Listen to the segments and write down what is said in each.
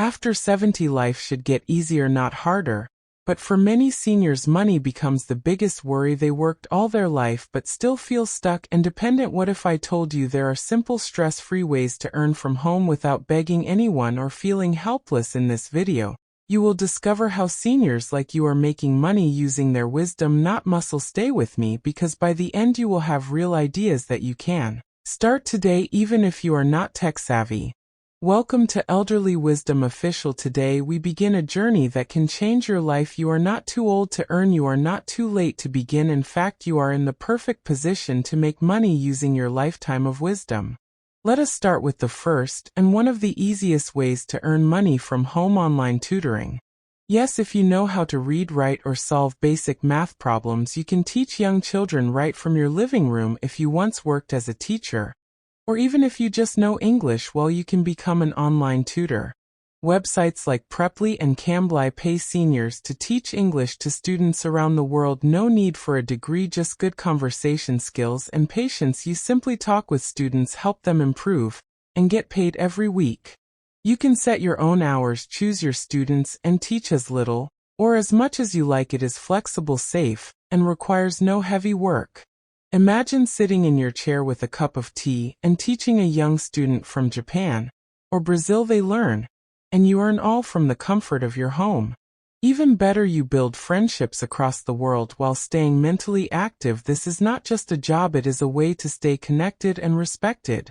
After 70, life should get easier, not harder. But for many seniors, money becomes the biggest worry. They worked all their life but still feel stuck and dependent. What if I told you there are simple, stress-free ways to earn from home without begging anyone or feeling helpless? In this video, you will discover how seniors like you are making money using their wisdom, not muscle. Stay with me, because by the end you will have real ideas that you can start today even if you are not tech-savvy. Welcome to Elderly Wisdom Official. Today we begin a journey that can change your life. You are not too old to earn. You are not too late to begin. In fact, you are in the perfect position to make money using your lifetime of wisdom. Let us start with the first and one of the easiest ways to earn money from home: online tutoring. Yes, if you know how to read, write, or solve basic math problems, you can teach young children right from your living room. If you once worked as a teacher, or even if you just know English well, you can become an online tutor. Websites like Preply and Cambly pay seniors to teach English to students around the world. No need for a degree, just good conversation skills and patience. You simply talk with students, help them improve, and get paid every week. You can set your own hours, choose your students, and teach as little or as much as you like. It is flexible, safe, and requires no heavy work. Imagine sitting in your chair with a cup of tea and teaching a young student from Japan or Brazil. They learn, and you earn, all from the comfort of your home. Even better, you build friendships across the world while staying mentally active. This is not just a job, it is a way to stay connected and respected.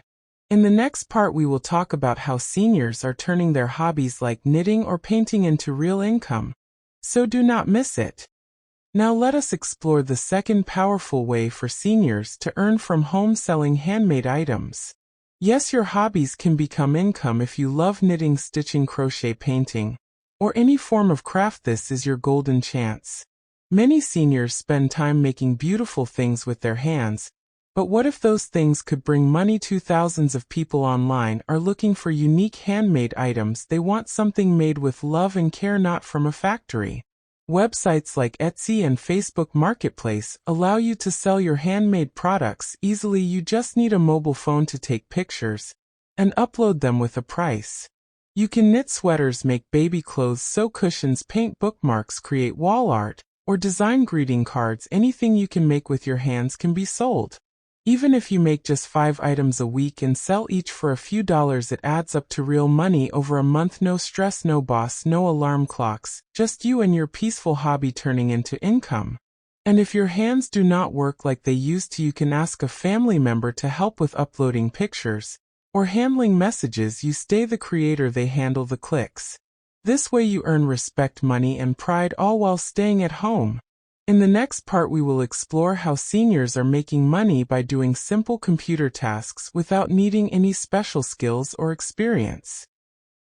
In the next part, we will talk about how seniors are turning their hobbies like knitting or painting into real income. So do not miss it. Now let us explore the second powerful way for seniors to earn from home: selling handmade items. Yes, your hobbies can become income. If you love knitting, stitching, crochet, painting, or any form of craft, this is your golden chance. Many seniors spend time making beautiful things with their hands, but what if those things could bring money to thousands of people online are looking for unique handmade items? They want something made with love and care, not from a factory. Websites like Etsy and Facebook Marketplace allow you to sell your handmade products easily. You just need a mobile phone to take pictures and upload them with a price. You can knit sweaters, make baby clothes, sew cushions, paint bookmarks, create wall art, or design greeting cards. Anything you can make with your hands can be sold. Even if you make just 5 items a week and sell each for a few dollars, it adds up to real money over a month. No stress, no boss, no alarm clocks, just you and your peaceful hobby turning into income. And if your hands do not work like they used to, you can ask a family member to help with uploading pictures or handling messages. You stay the creator, they handle the clicks. This way you earn respect, money, and pride, all while staying at home. In the next part, we will explore how seniors are making money by doing simple computer tasks without needing any special skills or experience.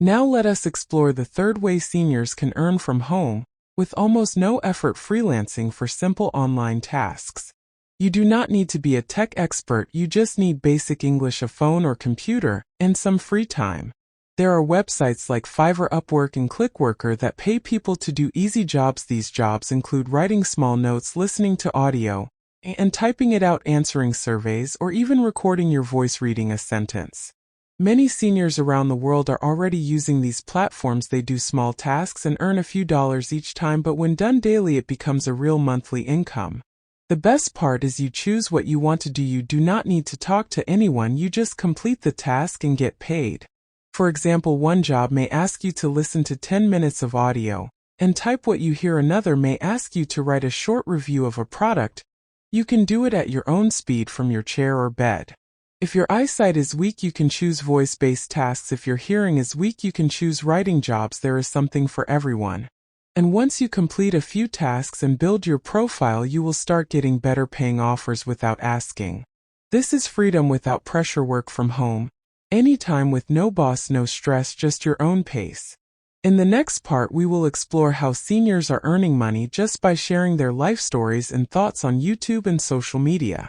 Now let us explore the third way seniors can earn from home with almost no effort: freelancing for simple online tasks. You do not need to be a tech expert, you just need basic English, a phone or computer, and some free time. There are websites like Fiverr, Upwork, and Clickworker that pay people to do easy jobs. These jobs include writing small notes, listening to audio, and typing it out, answering surveys, or even recording your voice reading a sentence. Many seniors around the world are already using these platforms. They do small tasks and earn a few dollars each time, but when done daily, it becomes a real monthly income. The best part is you choose what you want to do. You do not need to talk to anyone, you just complete the task and get paid. For example, one job may ask you to listen to 10 minutes of audio and type what you hear. Another may ask you to write a short review of a product. You can do it at your own speed from your chair or bed. If your eyesight is weak, you can choose voice-based tasks. If your hearing is weak, you can choose writing jobs. There is something for everyone. And once you complete a few tasks and build your profile, you will start getting better paying offers without asking. This is freedom without pressure. Work from home anytime with no boss, no stress, just your own pace. In the next part, we will explore how seniors are earning money just by sharing their life stories and thoughts on YouTube and social media.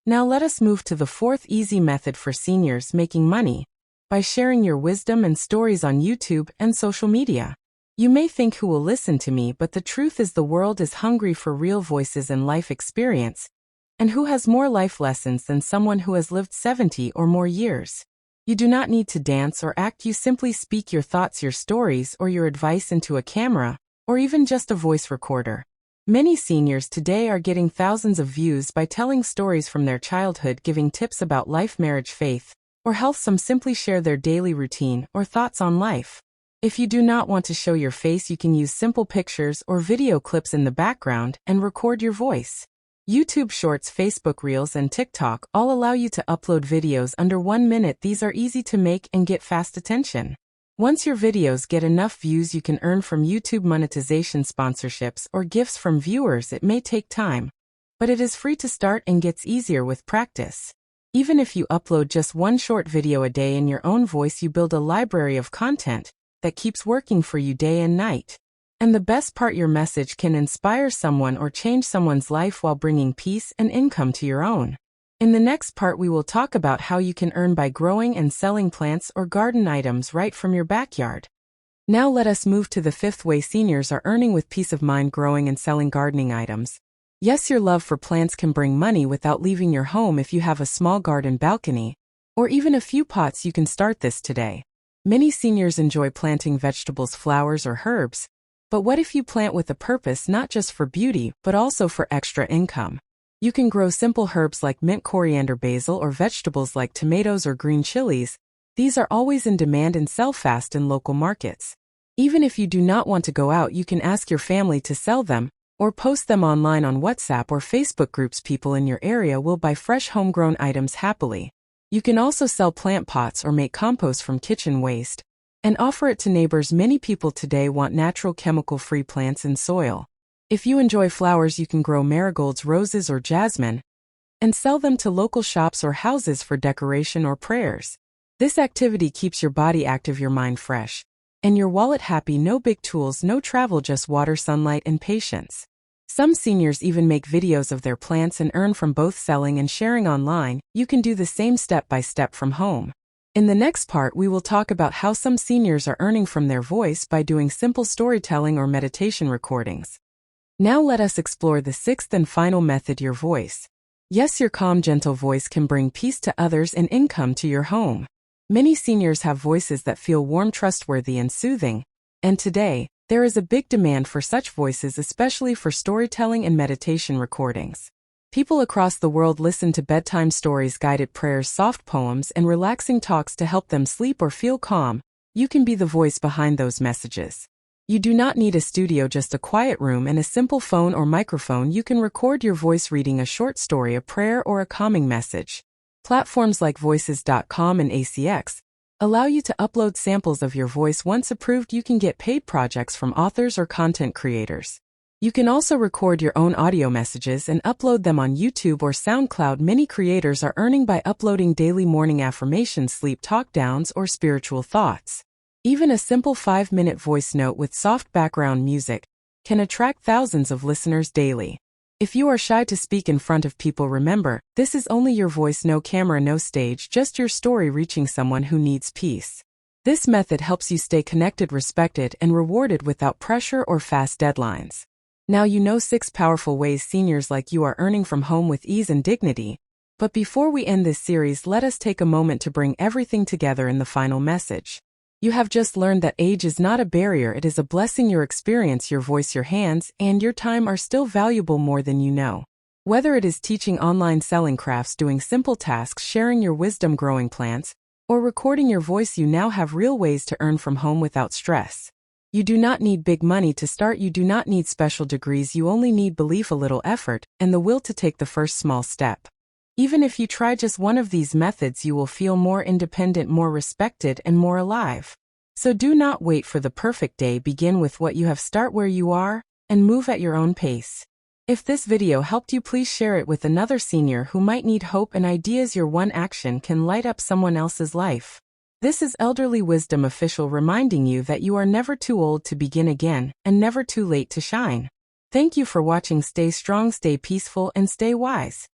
Now let us move to the fourth easy method for seniors making money, by sharing your wisdom and stories on YouTube and social media. You may think, who will listen to me? But the truth is, the world is hungry for real voices and life experience. And who has more life lessons than someone who has lived 70 or more years? You do not need to dance or act, you simply speak your thoughts, your stories, or your advice into a camera, or even just a voice recorder. Many seniors today are getting thousands of views by telling stories from their childhood, giving tips about life, marriage, faith, or health. Some simply share their daily routine or thoughts on life. If you do not want to show your face, you can use simple pictures or video clips in the background and record your voice. YouTube Shorts, Facebook Reels, and TikTok all allow you to upload videos under 1 minute. These are easy to make and get fast attention. Once your videos get enough views, you can earn from YouTube monetization, sponsorships, or gifts from viewers. It may take time, but it is free to start and gets easier with practice. Even if you upload just one short video a day in your own voice, you build a library of content that keeps working for you day and night. And the best part, your message can inspire someone or change someone's life while bringing peace and income to your own. In the next part, we will talk about how you can earn by growing and selling plants or garden items right from your backyard. Now let us move to the 5th way seniors are earning with peace of mind: growing and selling gardening items. Yes, your love for plants can bring money without leaving your home. If you have a small garden, balcony, or even a few pots, you can start this today. Many seniors enjoy planting vegetables, flowers, or herbs. But what if you plant with a purpose, not just for beauty, but also for extra income? You can grow simple herbs like mint, coriander, basil, or vegetables like tomatoes or green chilies. These are always in demand and sell fast in local markets. Even if you do not want to go out, you can ask your family to sell them, or post them online on WhatsApp or Facebook groups. People in your area will buy fresh homegrown items happily. You can also sell plant pots or make compost from kitchen waste, and offer it to neighbors. Many people today want natural, chemical-free plants and soil. If you enjoy flowers, you can grow marigolds, roses, or jasmine, and sell them to local shops or houses for decoration or prayers. This activity keeps your body active, your mind fresh, and your wallet happy. No big tools, no travel, just water, sunlight, and patience. Some seniors even make videos of their plants and earn from both selling and sharing online. You can do the same step by step from home. In the next part, we will talk about how some seniors are earning from their voice by doing simple storytelling or meditation recordings. Now let us explore the 6th and final method: your voice. Yes, your calm, gentle voice can bring peace to others and income to your home. Many seniors have voices that feel warm, trustworthy, and soothing, and today, there is a big demand for such voices, especially for storytelling and meditation recordings. People across the world listen to bedtime stories, guided prayers, soft poems, and relaxing talks to help them sleep or feel calm. You can be the voice behind those messages. You do not need a studio, just a quiet room and a simple phone or microphone. You can record your voice reading a short story, a prayer, or a calming message. Platforms like Voices.com and ACX allow you to upload samples of your voice. Once approved, you can get paid projects from authors or content creators. You can also record your own audio messages and upload them on YouTube or SoundCloud. Many creators are earning by uploading daily morning affirmations, sleep talk downs, or spiritual thoughts. Even a simple 5-minute voice note with soft background music can attract thousands of listeners daily. If you are shy to speak in front of people, remember, this is only your voice, no camera, no stage, just your story reaching someone who needs peace. This method helps you stay connected, respected, and rewarded without pressure or fast deadlines. Now you know 6 powerful ways seniors like you are earning from home with ease and dignity. But before we end this series, let us take a moment to bring everything together in the final message. You have just learned that age is not a barrier, it is a blessing. Your experience, your voice, your hands, and your time are still valuable more than you know. Whether it is teaching online, selling crafts, doing simple tasks, sharing your wisdom, growing plants, or recording your voice, you now have real ways to earn from home without stress. You do not need big money to start, you do not need special degrees, you only need belief, a little effort, and the will to take the first small step. Even if you try just one of these methods, you will feel more independent, more respected, and more alive. So do not wait for the perfect day. Begin with what you have, start where you are, and move at your own pace. If this video helped you, please share it with another senior who might need hope and ideas. Your one action can light up someone else's life. This is Elderly Wisdom Official reminding you that you are never too old to begin again, and never too late to shine. Thank you for watching. Stay strong, stay peaceful, and stay wise.